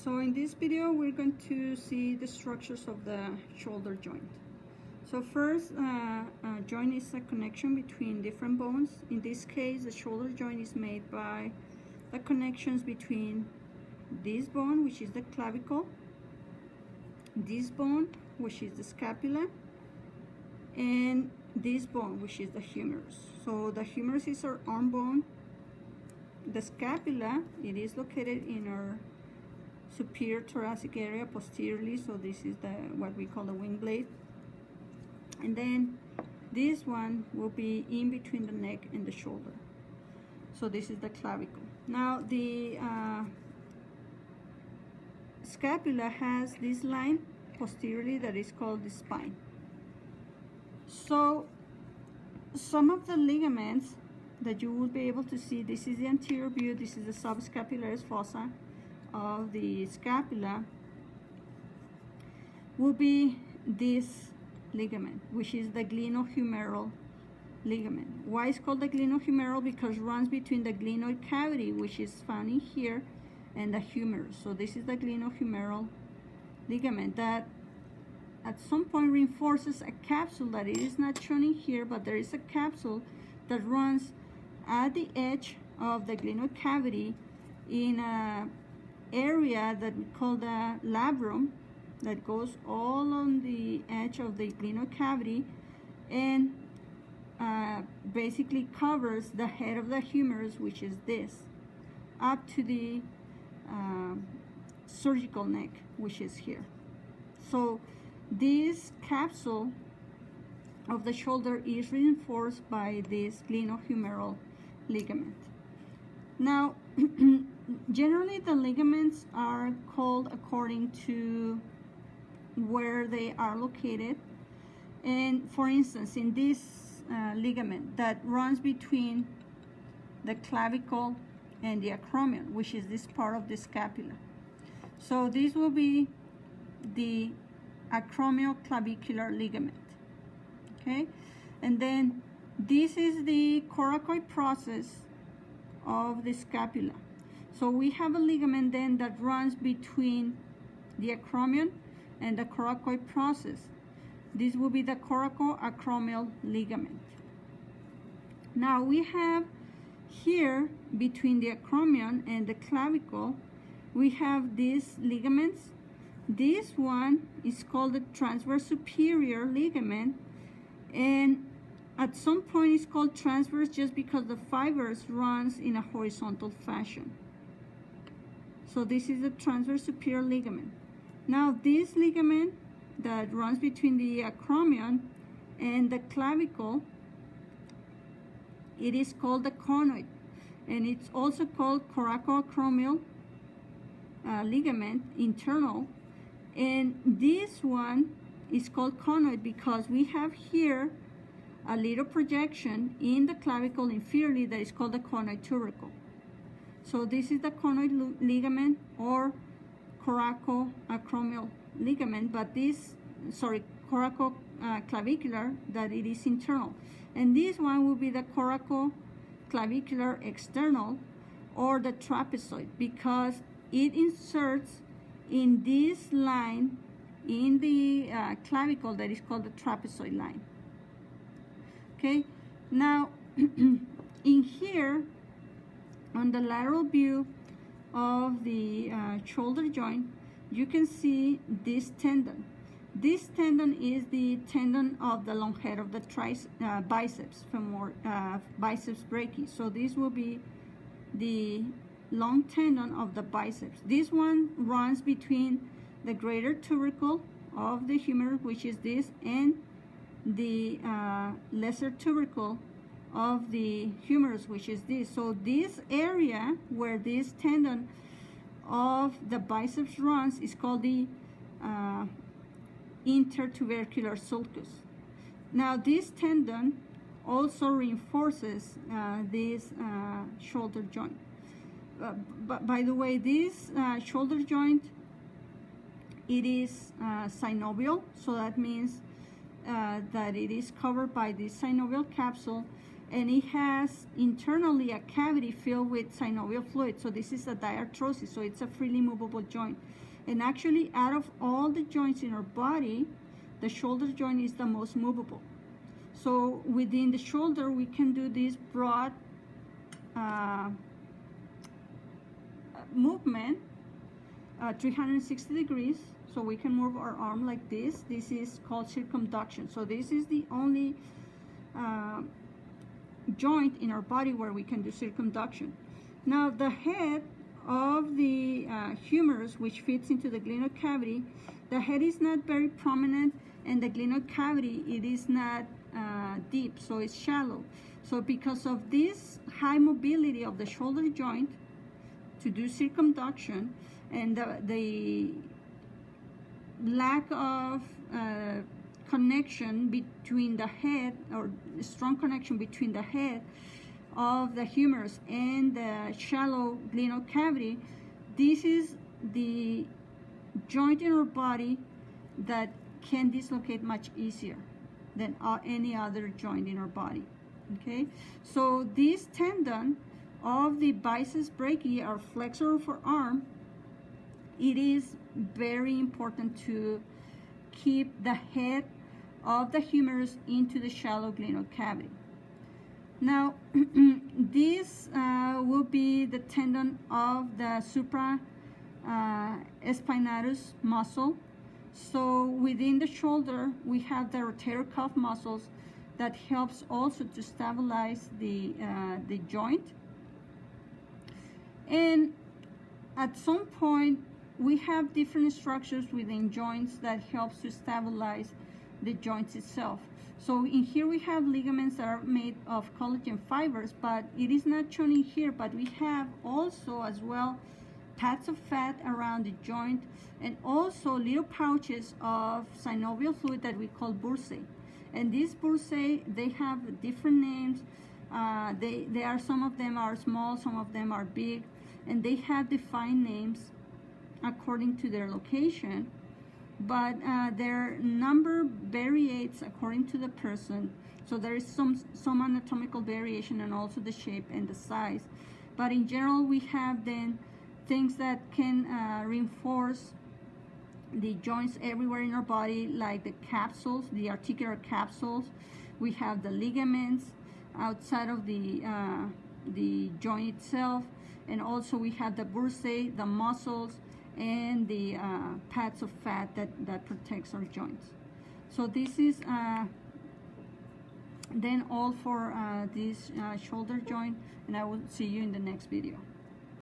So in this video we're going to see the structures of the shoulder joint. So first, joint is a connection between different bones. In this case, the shoulder joint is made by the connections between this bone, which is the clavicle, this bone, which is the scapula, and this bone, which is the humerus. So the humerus is our arm bone. The scapula, it is located in our superior thoracic area posteriorly, so this is the what we call the wing blade. And then this one will be in between the neck and the shoulder. So this is the clavicle. Now the scapula has this line posteriorly that is called the spine. So some of the ligaments that you will be able to see, this is the anterior view, this is the subscapularis fossa of the scapula, will be this ligament, which is the glenohumeral ligament. Why it's called the glenohumeral? Because it runs between the glenoid cavity, which is found in here, and the humerus. So this is the glenohumeral ligament that at some point reinforces a capsule that it is not shown in here, but there is a capsule that runs at the edge of the glenoid cavity in a area that we call the labrum, that goes all on the edge of the glenoid cavity and basically covers the head of the humerus, which is this, up to the surgical neck, which is here. So this capsule of the shoulder is reinforced by this glenohumeral ligament. Now, generally the ligaments are called according to where they are located. And for instance, in this ligament that runs between the clavicle and the acromion, which is this part of the scapula. So this will be the acromioclavicular ligament, okay? And then this is the coracoid process of the scapula. So we have a ligament then that runs between the acromion and the coracoid process. This will be the coracoacromial ligament. Now we have here between the acromion and the clavicle, we have these ligaments. This one is called the transverse superior ligament, and at some point it's called transverse just because the fibers runs in a horizontal fashion. So this is the transverse superior ligament. Now this ligament that runs between the acromion and the clavicle, it is called the conoid, and it's also called coracoacromial ligament internal. And this one is called conoid because we have here a little projection in the clavicle inferiorly that is called the conoid tubercle. So this is the conoid ligament or coracoacromial ligament, but this, coracoclavicular, that it is internal. And this one will be the coracoclavicular external or the trapezoid because it inserts in this line in the clavicle that is called the trapezoid line. Okay, now in here on the lateral view of the shoulder joint, you can see this tendon. This tendon is the tendon of the long head of the biceps biceps brachii. So this will be the long tendon of the biceps. This one runs between the greater tubercle of the humerus, which is this, and the lesser tubercle of the humerus, which is this. So this area where this tendon of the biceps runs is called the Intertubercular Sawtooth. Now this tendon also reinforces this shoulder joint. But by the way, this shoulder joint, it is synovial, so that means that it is covered by the synovial capsule, and it has internally a cavity filled with synovial fluid. So this is a diarthrosis, so it's a freely movable joint. And actually, out of all the joints in our body, the shoulder joint is the most movable. So within the shoulder, we can do this broad movement, 360 degrees. So we can move our arm like this. This is called circumduction. So this is the only joint in our body where we can do circumduction. Now the head of the humerus, which fits into the glenoid cavity, the head is not very prominent, and the glenoid cavity, it is not deep, so it's shallow. So because of this high mobility of the shoulder joint to do circumduction, and the lack of connection between the head, or strong connection between the head of the humerus and the shallow glenoid cavity, this is the joint in our body that can dislocate much easier than any other joint in our body. Okay, so this tendon of the biceps brachii, our flexor of our arm, it is very important to keep the head of the humerus into the shallow glenoid cavity. Now, this will be the tendon of the supraspinatus muscle. So within the shoulder, we have the rotator cuff muscles that helps also to stabilize the joint. And at some point, we have different structures within joints that helps to stabilize the joints itself. So in here we have ligaments that are made of collagen fibers, but it is not shown in here, but we have also as well pads of fat around the joint, and also little pouches of synovial fluid that we call bursae. And these bursae, they have different names. They are, some of them are small, some of them are big, and they have defined names according to their location, but their number varies according to the person. So there is some anatomical variation, and also the shape and the size. But in general, we have then things that can reinforce the joints everywhere in our body, like the capsules, the articular capsules. We have the ligaments outside of the joint itself, and also we have the bursae, the muscles, and the pads of fat that protects our joints. So this is then all for this shoulder joint, and I will see you in the next video.